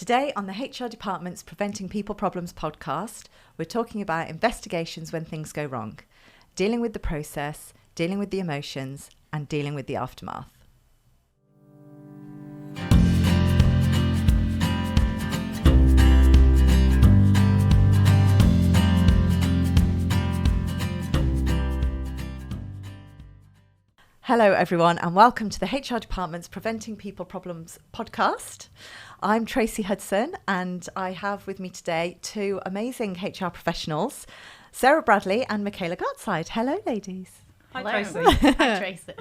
Today on the HR Department's Preventing People Problems podcast, we're talking about investigations when things go wrong, dealing with the process, dealing with the emotions, and dealing with the aftermath. Hello everyone and welcome to the HR Department's Preventing People Problems podcast. I'm Tracey Hudson and I have with me today two amazing HR professionals, Sarah Bradley and Michaela Gartside. Hello ladies. Hi Hello. Tracey. Hi Tracey.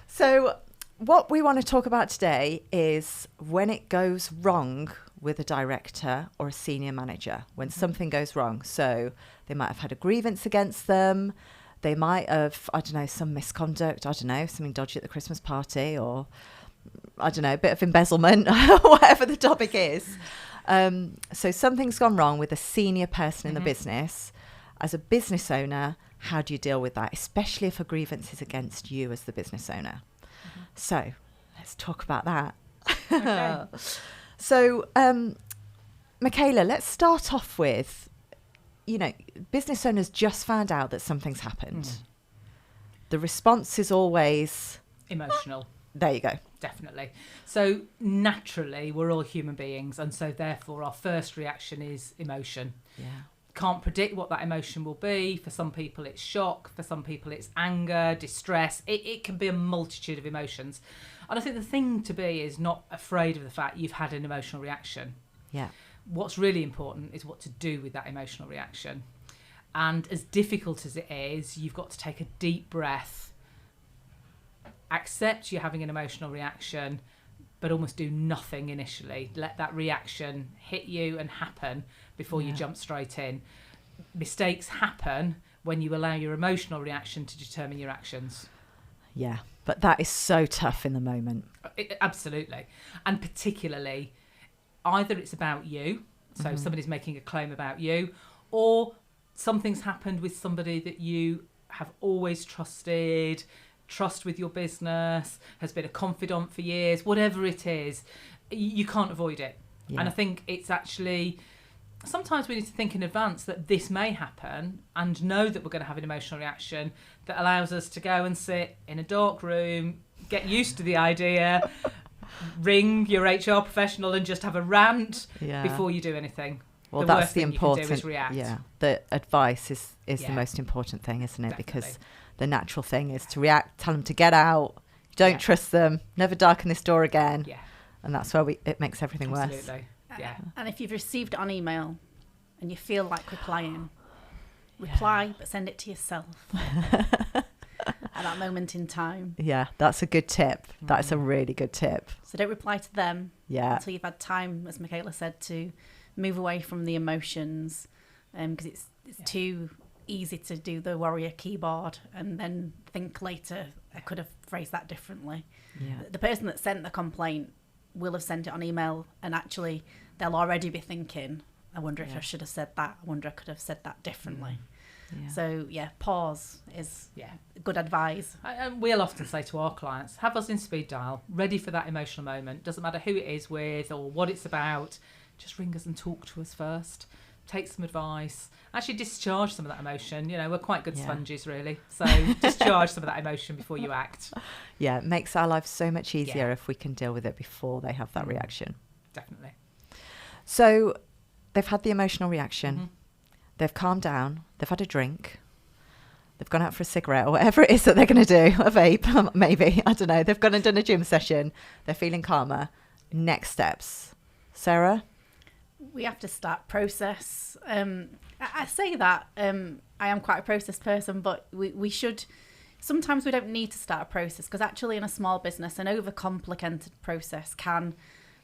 So what we want to talk about today is when it goes wrong with a director or a senior manager, when something goes wrong. So they might have had a grievance against them. They might have, some misconduct, something dodgy at the Christmas party or, a bit of embezzlement, whatever the topic is. So something's gone wrong with a senior person in the business. As a business owner, how do you deal with that, especially if a grievance is against you as the business owner? So let's talk about that. Okay. So, Michaela, let's start off with, business owners just found out that something's happened. The response is always Emotional. There you go. Definitely. So naturally, we're all human beings, and so therefore our first reaction is emotion. Yeah. Can't predict what that emotion will be. For some people it's shock, for some people it's anger, distress. It can be a multitude of emotions. And I think the thing to be is not afraid of the fact you've had an emotional reaction. Yeah. What's really important is what to do with that emotional reaction. And as difficult as it is, you've got to take a deep breath, accept you're having an emotional reaction, but almost do nothing initially. Let that reaction hit you and happen before you jump straight in. Mistakes happen when you allow your emotional reaction to determine your actions. Yeah. But that is so tough in the moment. Absolutely. And particularly, either it's about you, so somebody's making a claim about you, or something's happened with somebody that you have always trusted, trust with your business, has been a confidant for years, whatever it is, you can't avoid it. Yeah. And I think it's actually, sometimes we need to think in advance that this may happen and know that we're going to have an emotional reaction that allows us to go and sit in a dark room, get used to the idea, ring your HR professional and just have a rant before you do anything. Well, the that's worst the thing important. You can do is react. Yeah, the advice is Yeah. the most important thing, isn't it? Definitely. Because the natural thing is to react, tell them to get out, don't trust them, never darken this door again. Yeah, And that's where it makes everything worse. absolutely. Yeah. And if you've received it on email and you feel like reply, but send it to yourself at that moment in time. Yeah, that's a good tip. That's a really good tip. So don't reply to them Yeah. until you've had time, as Michaela said, to move away from the emotions, because it's too easy to do the warrior keyboard and then think later, I could have phrased that differently. Yeah. The person that sent the complaint will have sent it on email, and actually they'll already be thinking, I wonder if I should have said that. I wonder I could have said that differently. Yeah. So pause is good advice. And we'll often say to our clients, have us in speed dial, ready for that emotional moment. Doesn't matter who it is with or what it's about. Just ring us and talk to us first. Take some advice. Actually discharge some of that emotion. We're quite good sponges, really. So discharge some of that emotion before you act. Yeah, it makes our lives so much easier if we can deal with it before they have that reaction. Definitely. So they've had the emotional reaction. They've calmed down. They've had a drink. They've gone out for a cigarette or whatever it is that they're going to do. A vape, maybe. I don't know. They've gone and done a gym session. They're feeling calmer. Next steps. Sarah? We have to start process. I say that I am quite a process person, but we should. Sometimes we don't need to start a process because actually in a small business, an overcomplicated process can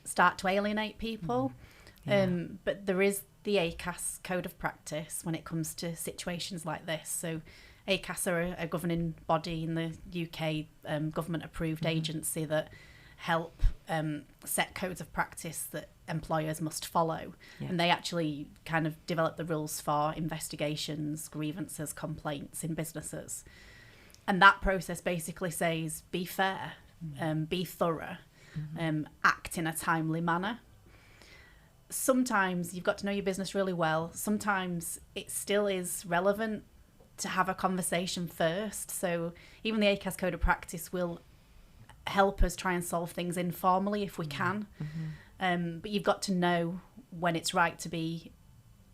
start to alienate people. But there is the ACAS Code of Practice when it comes to situations like this. So ACAS are a governing body in the UK, government-approved agency that help set codes of practice that employers must follow. And they actually kind of develop the rules for investigations, grievances, complaints in businesses. And that process basically says be fair, be thorough, act in a timely manner. sometimes you've got to know your business really well. Sometimes it still is relevant to have a conversation first. So even the ACAS Code of Practice will help us try and solve things informally if we can. But you've got to know when it's right to be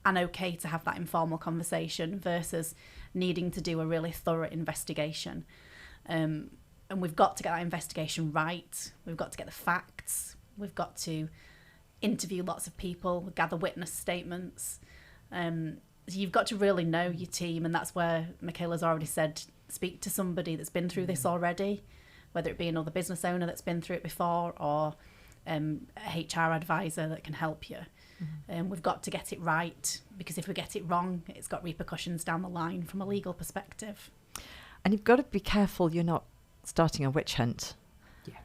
and okay to have that informal conversation versus needing to do a really thorough investigation. And we've got to get that investigation right. We've got to get the facts. We've got to interview lots of people, gather witness statements. So you've got to really know your team, and that's where Michaela's already said, speak to somebody that's been through this already, whether it be another business owner that's been through it before or a HR advisor that can help you. We've got to get it right, because if we get it wrong, it's got repercussions down the line from a legal perspective. And you've got to be careful you're not starting a witch hunt. Yeah.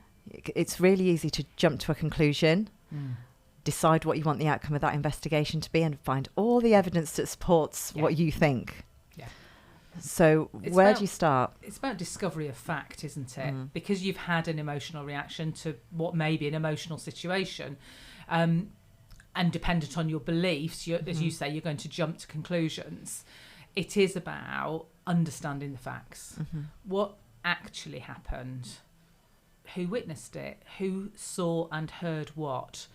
It's really easy to jump to a conclusion, decide what you want the outcome of that investigation to be, and find all the evidence that supports what you think. Yeah. So where do you start? It's about discovery of fact, isn't it? Because you've had an emotional reaction to what may be an emotional situation. And dependent on your beliefs, as you say, you're going to jump to conclusions. It is about understanding the facts. What actually happened? Who witnessed it? Who saw and heard what?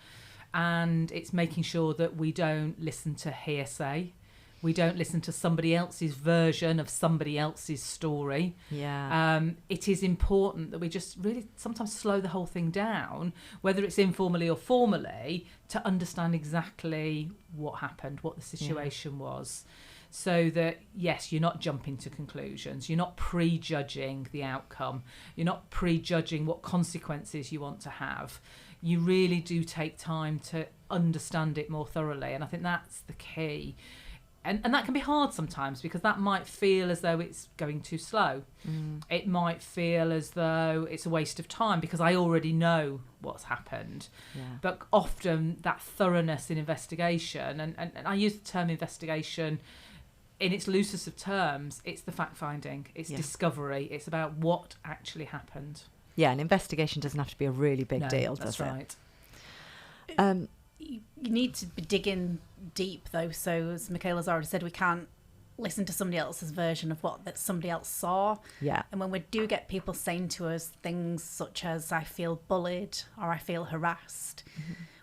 And it's making sure that we don't listen to hearsay. We don't listen to somebody else's version of somebody else's story. Yeah. It is important that we just really sometimes slow the whole thing down, whether it's informally or formally, to understand exactly what happened, what the situation was. So that, yes, you're not jumping to conclusions. You're not prejudging the outcome. You're not prejudging what consequences you want to have. You really do take time to understand it more thoroughly. And I think that's the key. And that can be hard sometimes, because that might feel as though it's going too slow. It might feel as though it's a waste of time because I already know what's happened. Yeah. But often that thoroughness in investigation, and I use the term investigation in its loosest of terms, it's the fact-finding, it's discovery, it's about what actually happened. Yeah, an investigation doesn't have to be a really big deal, does it? That's right. You need to be digging deep, though. So as Michaela's already said, we can't listen to somebody else's version of what that somebody else saw. Yeah. And when we do get people saying to us things such as, I feel bullied or I feel harassed,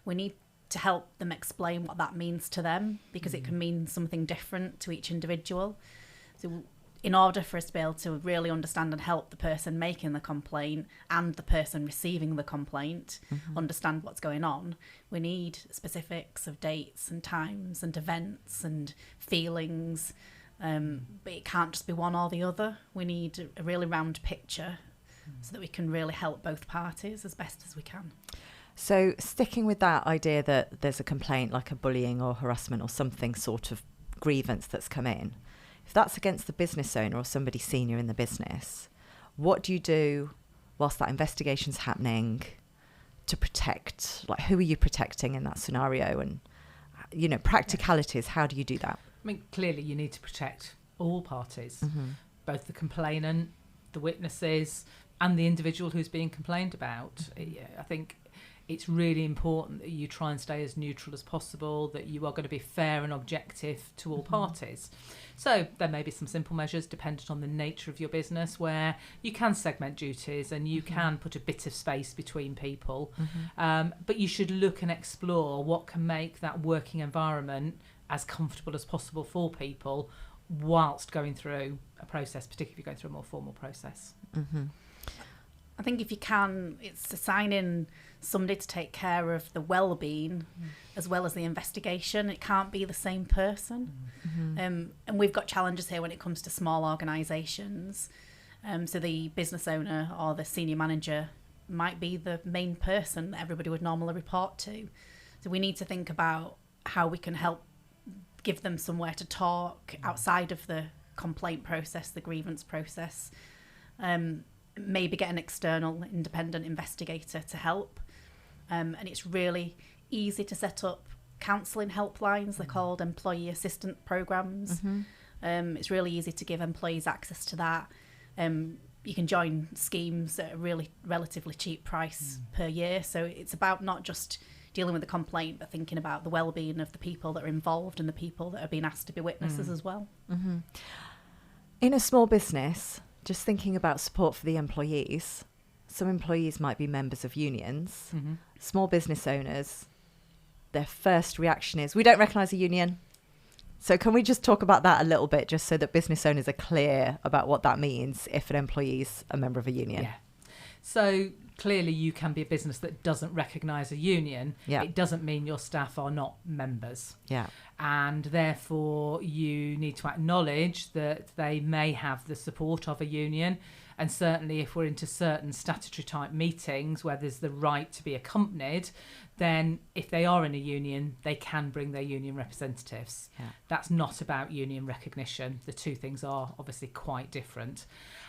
we need to help them explain what that means to them, because it can mean something different to each individual. So in order for us to be able to really understand and help the person making the complaint and the person receiving the complaint understand what's going on, we need specifics of dates and times and events and feelings. But it can't just be one or the other. We need a really round picture so that we can really help both parties as best as we can. So sticking with that idea that there's a complaint like a bullying or harassment or something sort of grievance that's come in, if that's against the business owner or somebody senior in the business, what do you do whilst that investigation's happening to protect, like who are you protecting in that scenario? And, you know, practicalities, how do you do that? I mean, clearly you need to protect all parties, both the complainant, the witnesses, and the individual who's being complained about. I think it's really important that you try and stay as neutral as possible, that you are going to be fair and objective to all parties. So there may be some simple measures dependent on the nature of your business where you can segment duties and you can put a bit of space between people. But you should look and explore what can make that working environment as comfortable as possible for people whilst going through a process, particularly if you're going through a more formal process. I think if you can, it's assigning somebody to take care of the well-being as well as the investigation. It can't be the same person. And we've got challenges here when it comes to small organisations. So the business owner or the senior manager might be the main person that everybody would normally report to. So we need to think about how we can help give them somewhere to talk outside of the complaint process, the grievance process. Maybe get an external independent investigator to help. And it's really easy to set up counselling helplines. They're called employee assistant programmes. It's really easy to give employees access to that. You can join schemes at a really relatively cheap price per year. So it's about not just dealing with the complaint, but thinking about the well-being of the people that are involved and the people that are being asked to be witnesses as well. Mm-hmm. In a small business, just thinking about support for the employees, some employees might be members of unions. Mm-hmm. Small business owners, their first reaction is, we don't recognise a union. So can we just talk about that a little bit, just so that business owners are clear about what that means if an employee's a member of a union? Yeah. So clearly you can be a business that doesn't recognise a union. Yeah. It doesn't mean your staff are not members. Yeah. And therefore you need to acknowledge that they may have the support of a union. And certainly if we're into certain statutory type meetings where there's the right to be accompanied, then if they are in a union, they can bring their union representatives. Yeah. That's not about union recognition. The two things are obviously quite different.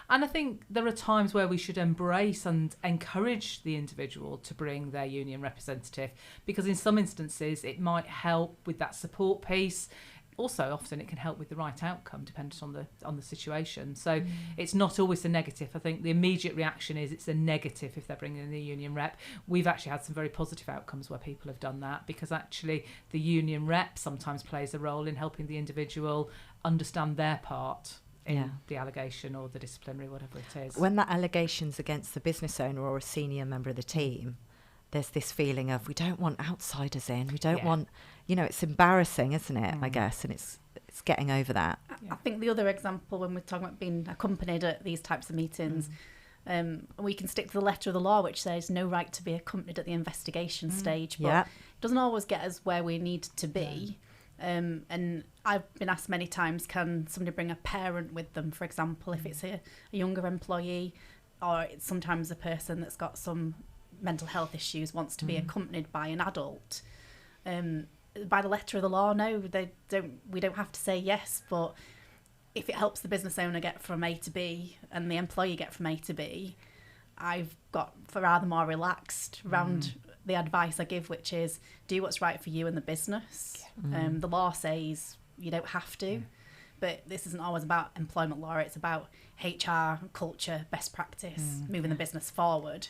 And I think there are times where we should embrace and encourage the individual to bring their union representative, because in some instances it might help with that support piece. Also, often it can help with the right outcome, depending on the situation. So it's not always a negative. I think the immediate reaction is it's a negative if they're bringing in the union rep. We've actually had some very positive outcomes where people have done that, because actually the union rep sometimes plays a role in helping the individual understand their part in the allegation or the disciplinary, whatever it is. When that allegation's against the business owner or a senior member of the team, there's this feeling of, we don't want outsiders in. We don't want, it's embarrassing, isn't it? I guess, and it's getting over that. I think the other example, when we're talking about being accompanied at these types of meetings, we can stick to the letter of the law, which says no right to be accompanied at the investigation stage, but it doesn't always get us where we need to be. And I've been asked many times, can somebody bring a parent with them, for example, if it's a younger employee, or it's sometimes a person that's got some mental health issues wants to be accompanied by an adult. By the letter of the law, no, we don't have to say yes, but if it helps the business owner get from A to B and the employee get from A to B, I've got rather more relaxed around the advice I give, which is do what's right for you and the business. The law says you don't have to, but this isn't always about employment law. It's about HR, culture, best practice, moving the business forward,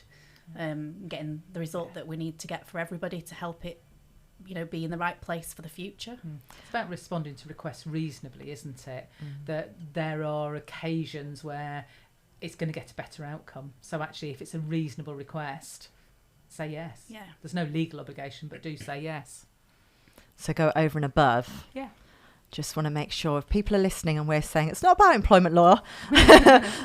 getting the result that we need to get for everybody to help it, be in the right place for the future. It's about responding to requests reasonably, isn't it? That there are occasions where it's going to get a better outcome. So actually, if it's a reasonable request, say yes. Yeah. There's no legal obligation, but do say yes. So go over and above. Yeah. Just want to make sure if people are listening and we're saying it's not about employment law,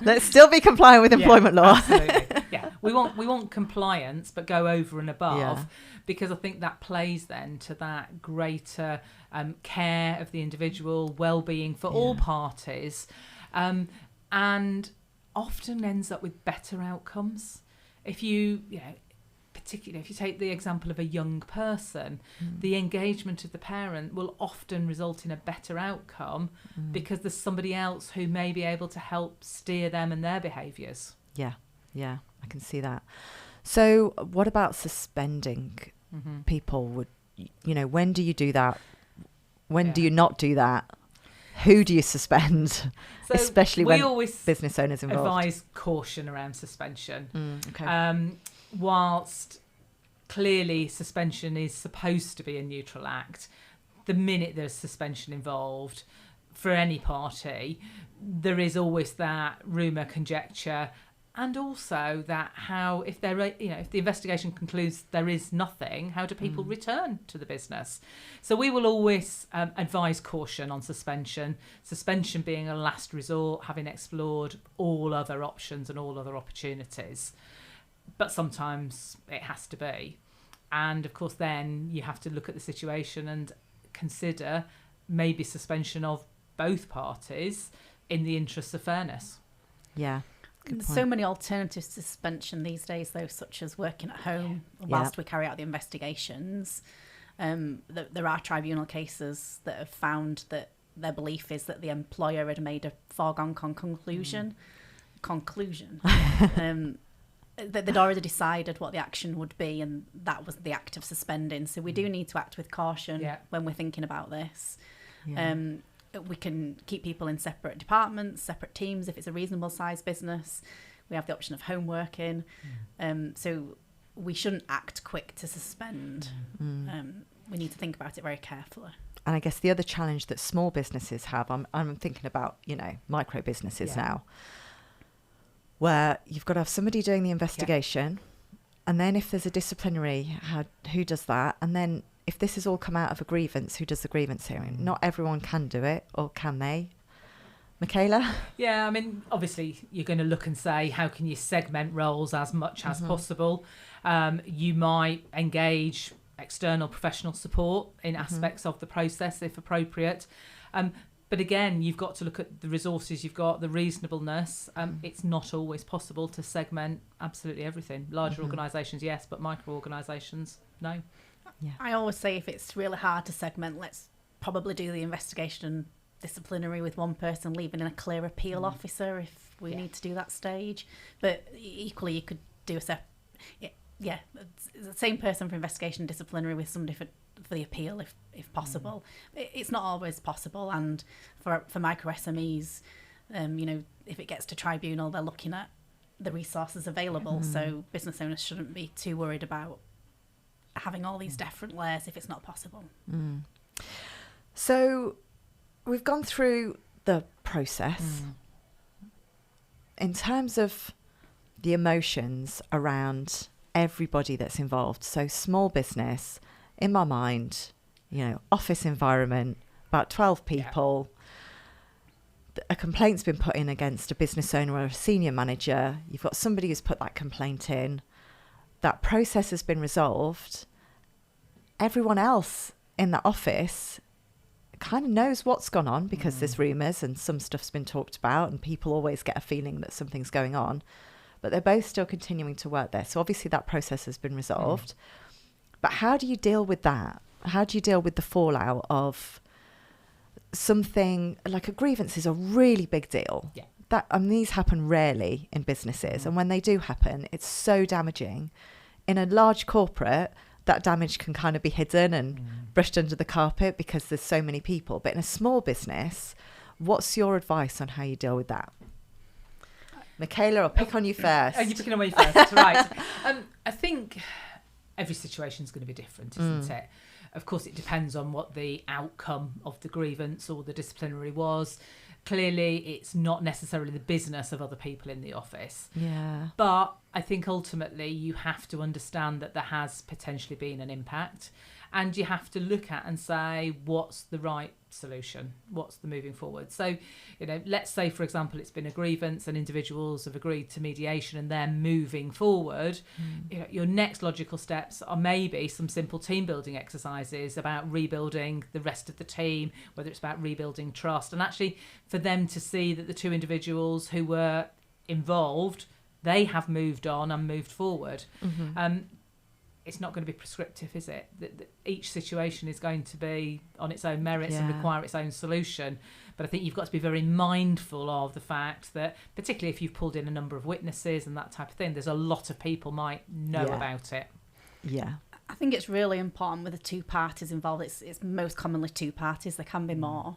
let's still be compliant with employment law. Absolutely. Yeah, we want compliance, but go over and above, because I think that plays then to that greater care of the individual, well-being for all parties, and often ends up with better outcomes. If particularly if you take the example of a young person, the engagement of the parent will often result in a better outcome because there's somebody else who may be able to help steer them and their behaviours. Yeah, I can see that. So what about suspending people? When do you do that? When do you not do that? Who do you suspend? So especially when business owners involved. Advise caution around suspension. Okay. Whilst clearly suspension is supposed to be a neutral act, the minute there's suspension involved for any party, there is always that rumour, conjecture, and also that if the investigation concludes there is nothing, how do people return to the business? So we will always advise caution on suspension being a last resort, having explored all other options and all other opportunities. But sometimes it has to be. And of course, then you have to look at the situation and consider maybe suspension of both parties in the interests of fairness. Yeah. There's so many alternatives to suspension these days, though, such as working at home whilst we carry out the investigations. There are tribunal cases that have found that their belief is that the employer had made a foregone conclusion. That they'd already decided what the action would be, and that was the act of suspending. So we do need to act with caution when we're thinking about this. We can keep people in separate departments, separate teams if it's a reasonable sized business. We have the option of home working. So we shouldn't act quick to suspend. We need to think about it very carefully. And I guess the other challenge that small businesses have, I'm thinking about, micro businesses now, where you've got to have somebody doing the investigation. And then if there's a disciplinary, who does that? And then if this has all come out of a grievance, who does the grievance hearing? Not everyone can do it, or can they? Michaela? Yeah, I mean, obviously, you're going to look and say, how can you segment roles as much as possible? You might engage external professional support in aspects of the process, if appropriate. But again, you've got to look at the resources you've got, the reasonableness. It's not always possible to segment absolutely everything. Larger organisations, yes, but micro organisations, no. Yeah. I always say if it's really hard to segment, let's probably do the investigation disciplinary with one person, leaving in a clear appeal officer if we need to do that stage. But equally, you could do a it's the same person for investigation disciplinary with somebody for the appeal if possible. It's not always possible, and for micro SMEs, if it gets to tribunal, they're looking at the resources available. So business owners shouldn't be too worried about having all these different layers if it's not possible. So we've gone through the process. In terms of the emotions around everybody that's involved, so small business, in my mind, office environment, about 12 people, a complaint's been put in against a business owner or a senior manager, you've got somebody who's put that complaint in, that process has been resolved, everyone else in the office kind of knows what's gone on because there's rumours and some stuff's been talked about and people always get a feeling that something's going on, but they're both still continuing to work there. So obviously that process has been resolved. But how do you deal with that? How do you deal with the fallout of something like a grievance is a really big deal? Yeah. These happen rarely in businesses. And when they do happen, it's so damaging. In a large corporate, that damage can kind of be hidden and brushed under the carpet because there's so many people. But in a small business, what's your advice on how you deal with that? Michaela, I'll pick on you first. Oh, you're picking on me first, right. I think every situation is going to be different, isn't it? Of course, it depends on what the outcome of the grievance or the disciplinary was. Clearly, it's not necessarily the business of other people in the office. Yeah. But I think ultimately you have to understand that there has potentially been an impact, and you have to look at and say, what's the right solution? What's the moving forward? So, let's say, for example, it's been a grievance and individuals have agreed to mediation and they're moving forward. Your next logical steps are maybe some simple team building exercises about rebuilding the rest of the team, whether it's about rebuilding trust, and actually for them to see that the two individuals who were involved, they have moved on and moved forward. It's not going to be prescriptive, is it? That each situation is going to be on its own merits and require its own solution. But I think you've got to be very mindful of the fact that, particularly if you've pulled in a number of witnesses and that type of thing, there's a lot of people might know about it. Yeah. I think it's really important with the two parties involved. It's most commonly two parties. There can be more.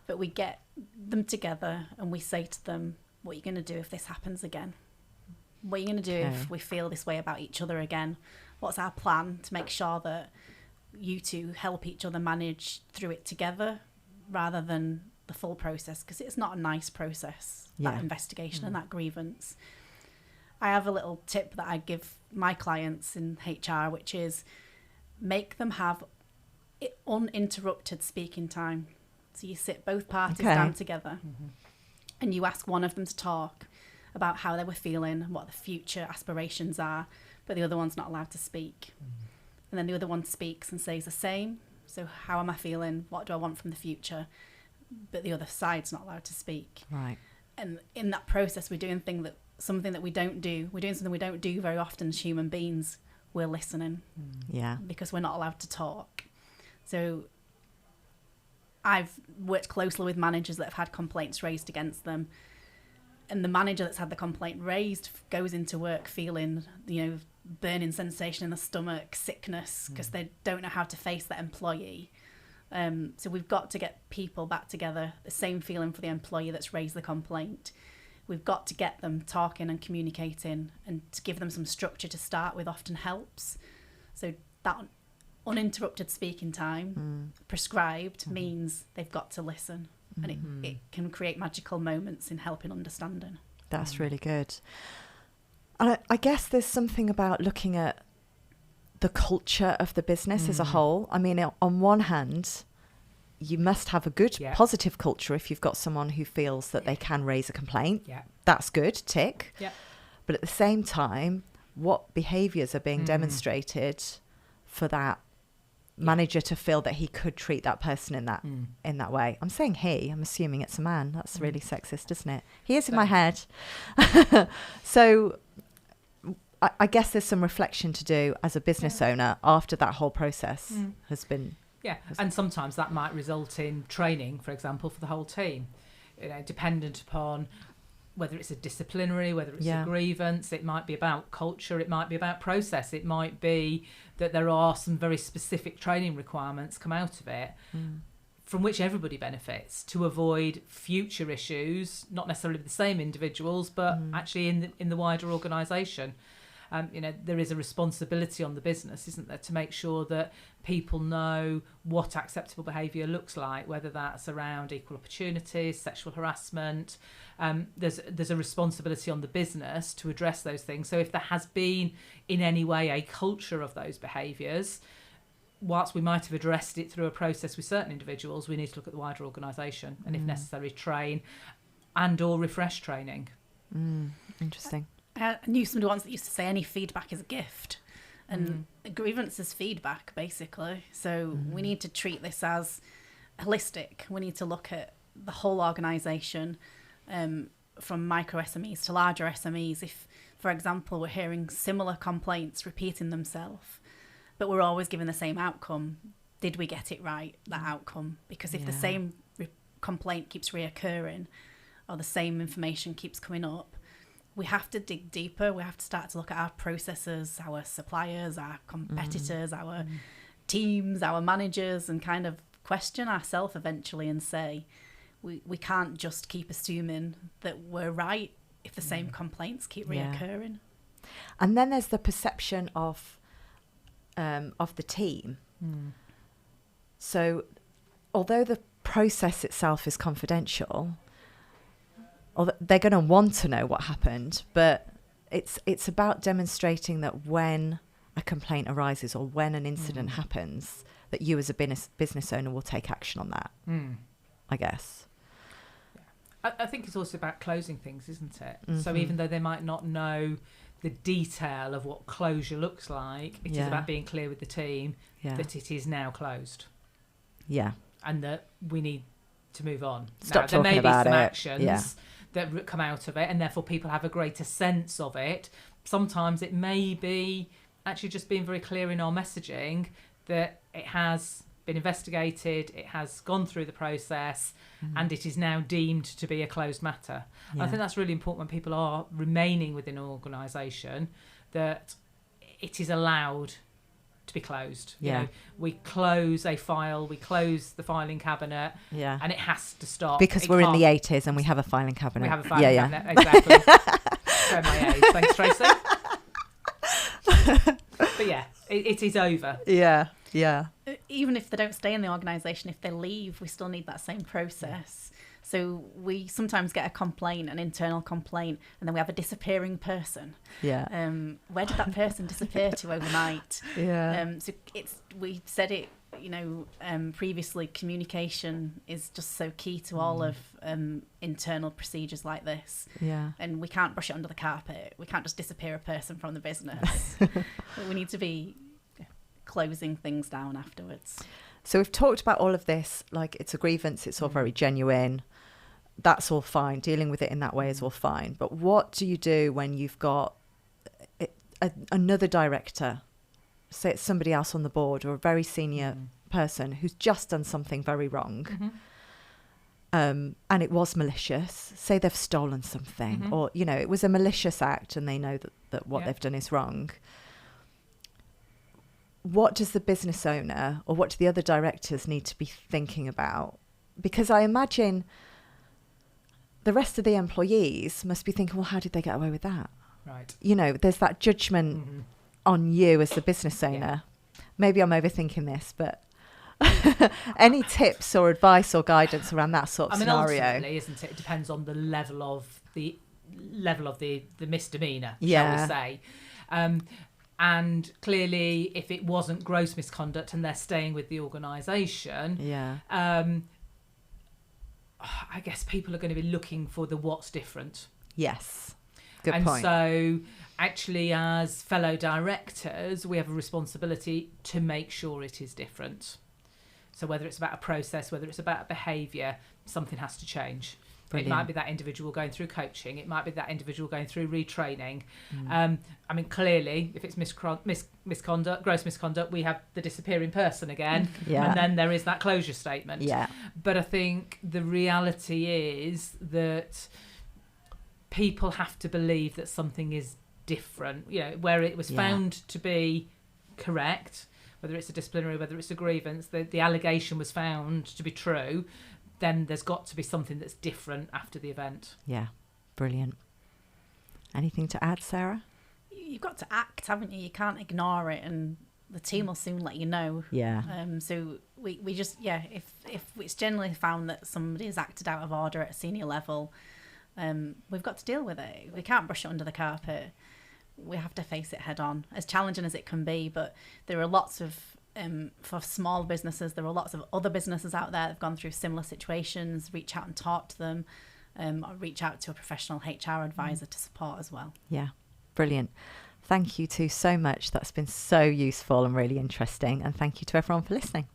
But we get them together and we say to them, what are you going to do if this happens again? What are you going to do if we feel this way about each other again? What's our plan to make sure that you two help each other manage through it together rather than the full process? Because it's not a nice process, that investigation and that grievance. I have a little tip that I give my clients in HR, which is make them have uninterrupted speaking time. So you sit both parties down together and you ask one of them to talk about how they were feeling and what the future aspirations are, but the other one's not allowed to speak. And then the other one speaks and says the same. So how am I feeling? What do I want from the future? But the other side's not allowed to speak. Right. And in that process, we're doing something that we don't do. We're doing something we don't do very often as human beings. We're listening. Yeah. Because we're not allowed to talk. So I've worked closely with managers that have had complaints raised against them. And the manager that's had the complaint raised goes into work feeling, burning sensation in the stomach, sickness, because they don't know how to face that employee. So we've got to get people back together, the same feeling for the employee that's raised the complaint. we've got to get them talking and communicating, and to give them some structure to start with often helps. So that uninterrupted speaking time prescribed means they've got to listen, and it can create magical moments in helping understanding. That's really good. And I guess there's something about looking at the culture of the business as a whole. I mean, on one hand, you must have a good, positive culture if you've got someone who feels that they can raise a complaint. Yeah. That's good, tick. Yeah. But at the same time, what behaviours are being demonstrated for that manager to feel that he could treat that person in that way? I'm saying he, I'm assuming it's a man. That's really sexist, isn't it? He is in my head. So I guess there's some reflection to do as a business owner after that whole process has been. Yeah, and sometimes that might result in training, for example, for the whole team, dependent upon whether it's a disciplinary, whether it's a grievance. It might be about culture, it might be about process, it might be that there are some very specific training requirements come out of it from which everybody benefits, to avoid future issues, not necessarily with the same individuals, but actually in the wider organisation. There is a responsibility on the business, isn't there, to make sure that people know what acceptable behaviour looks like, whether that's around equal opportunities, sexual harassment. There's a responsibility on the business to address those things. So if there has been in any way a culture of those behaviours, whilst we might have addressed it through a process with certain individuals, we need to look at the wider organisation and, if necessary, train and or refresh training. Interesting. I knew somebody once that used to say any feedback is a gift, and a grievance is feedback, basically. So we need to treat this as holistic. We need to look at the whole organisation, from micro SMEs to larger SMEs. If, for example, we're hearing similar complaints repeating themselves, but we're always given the same outcome, did we get it right, that outcome? Because if the same complaint keeps reoccurring, or the same information keeps coming up, we have to dig deeper. We have to start to look at our processes, our suppliers, our competitors, our teams, our managers, and kind of question ourselves eventually and say, we can't just keep assuming that we're right if the same complaints keep reoccurring. And then there's the perception of the team. So although the process itself is confidential, they're going to want to know what happened, but it's about demonstrating that when a complaint arises or when an incident happens, that you as a business owner will take action on that, I guess. I think it's also about closing things, isn't it? So even though they might not know the detail of what closure looks like, it is about being clear with the team that it is now closed. Yeah. And that we need to move on. Stop talking about it. There may be some actions that come out of it, and therefore people have a greater sense of it. Sometimes it may be actually just being very clear in our messaging that it has been investigated, it has gone through the process, and it is now deemed to be a closed matter. I think that's really important when people are remaining within an organisation, that it is allowed to be closed. You know, we close a file, we close the filing cabinet, and it has to stop. Because we're in the 80s and we have a filing cabinet. We have a filing cabinet, exactly. Show my age. Thanks, Tracey. But yeah, it is over. Yeah. Even if they don't stay in the organisation, if they leave, we still need that same process. So we sometimes get a complaint, an internal complaint, and then we have a disappearing person. Where did that person disappear to overnight? So we said it, previously, communication is just so key to all of internal procedures like this. And we can't brush it under the carpet. We can't just disappear a person from the business. We need to be closing things down afterwards. So we've talked about all of this, like it's a grievance, it's all very genuine. That's all fine. Dealing with it in that way is all fine. But what do you do when you've got another director, say it's somebody else on the board or a very senior person who's just done something very wrong, and it was malicious, say they've stolen something, or, it was a malicious act and they know that what they've done is wrong. What does the business owner or what do the other directors need to be thinking about? Because I imagine the rest of the employees must be thinking, well, how did they get away with that? Right. You know, there's that judgment on you as the business owner. Maybe I'm overthinking this, but any tips or advice or guidance around that sort of scenario? Ultimately, isn't it? It depends on the level of the misdemeanour, shall we say. And clearly, if it wasn't gross misconduct and they're staying with the organisation, I guess people are going to be looking for the what's different. Yes. Good and point. So actually, as fellow directors, we have a responsibility to make sure it is different. So whether it's about a process, whether it's about a behaviour, something has to change. Brilliant. It might be that individual going through coaching. It might be that individual going through retraining. I mean, clearly, if it's misconduct, gross misconduct, we have the disappearing person again. And then there is that closure statement. But I think the reality is that people have to believe that something is different. You know, where it was found to be correct, whether it's a disciplinary, whether it's a grievance, the allegation was found to be true, then there's got to be something that's different after the event. Yeah, brilliant. Anything to add, Sarah? You've got to act, haven't you? You can't ignore it, and the team will soon let you know. So we just, if it's generally found that somebody has acted out of order at a senior level, we've got to deal with it. We can't brush it under the carpet. We have to face it head on, as challenging as it can be. But there are lots of, for small businesses, there are lots of other businesses out there that have gone through similar situations. Reach out and talk to them, or reach out to a professional HR advisor to support as well. Yeah, brilliant. Thank you two so much. That's been so useful and really interesting. And thank you to everyone for listening.